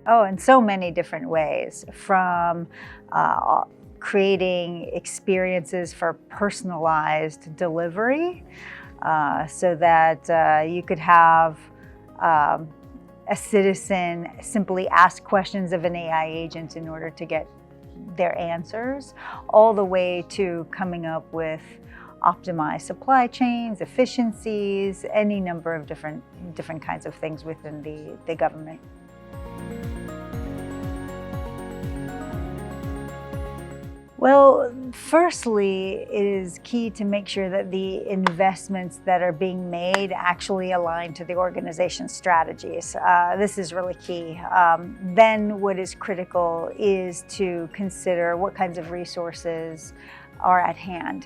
Oh, in so many different ways, from creating experiences for personalized delivery so that you could have um, a citizen simply ask questions of an AI agent in order to get their answers, all the way to coming up with optimized supply chains, efficiencies, any number of different kinds of things within the government. Well, firstly, it is key to make sure that the investments that are being made actually align to the organization's strategies. This is really key. Then what is critical is to consider what kinds of resources are at hand,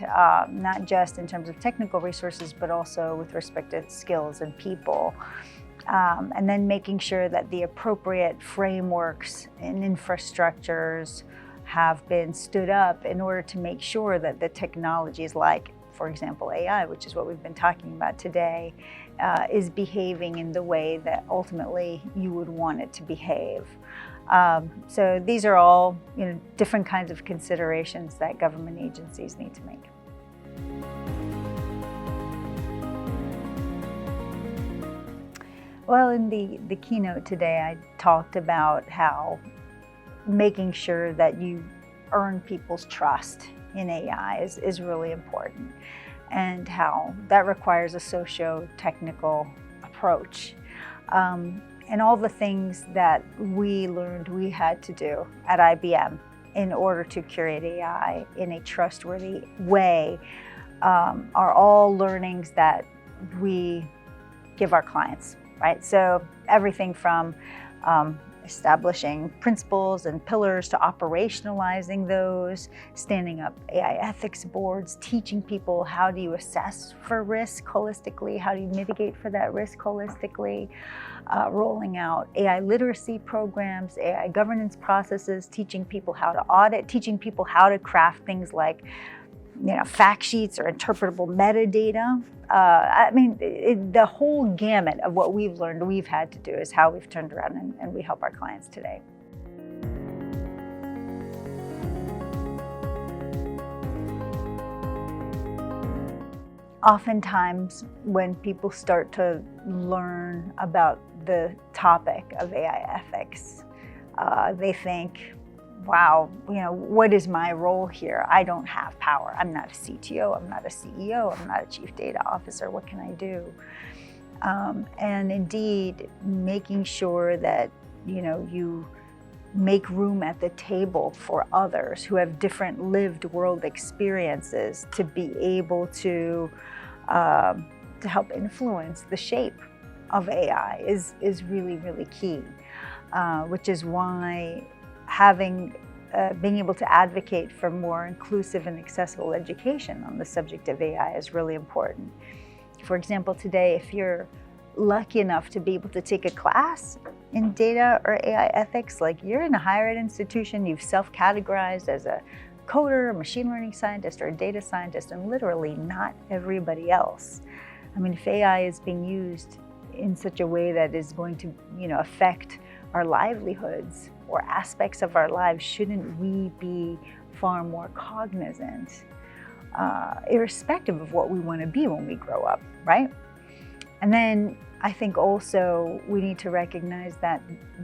not just in terms of technical resources, but also with respect to skills and people. And then making sure that the appropriate frameworks and infrastructures have been stood up in order to make sure that the technologies like, for example, AI, which is what we've been talking about today, is behaving in the way that ultimately you would want it to behave. So these are all different kinds of considerations that government agencies need to make. Well, in the keynote today, I talked about how making sure that you earn people's trust in AI is really important, and how that requires a socio-technical approach. And all the things that we learned we had to do at IBM in order to curate AI in a trustworthy way are all learnings that we give our clients, right? So everything from establishing principles and pillars to operationalizing those, standing up AI ethics boards, teaching people how do you assess for risk holistically, how do you mitigate for that risk holistically, rolling out AI literacy programs, AI governance processes, teaching people how to audit, teaching people how to craft things like fact sheets or interpretable metadata. The whole gamut of what we've learned we've had to do is how we've turned around and we help our clients today. Oftentimes, when people start to learn about the topic of AI ethics, they think, wow, what is my role here? I don't have power. I'm not a CTO, I'm not a CEO, I'm not a chief data officer. What can I do? And indeed, making sure that you make room at the table for others who have different lived world experiences to be able to help influence the shape of AI is really, really key, which is why being able to advocate for more inclusive and accessible education on the subject of AI is really important. For example, today, if you're lucky enough to be able to take a class in data or AI ethics, like you're in a higher ed institution, you've self-categorized as a coder, a machine learning scientist, or a data scientist, and literally not everybody else. If AI is being used in such a way that is going to affect our livelihoods or aspects of our lives, shouldn't we be far more cognizant, irrespective of what we want to be when we grow up, right? And then I think also we need to recognize that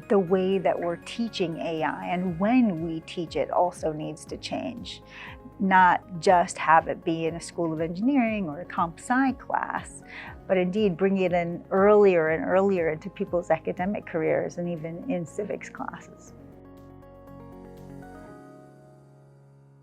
the way that we're teaching AI and when we teach it also needs to change. Not just have it be in a school of engineering or a comp sci class, but indeed bring it in earlier and earlier into people's academic careers and even in civics classes.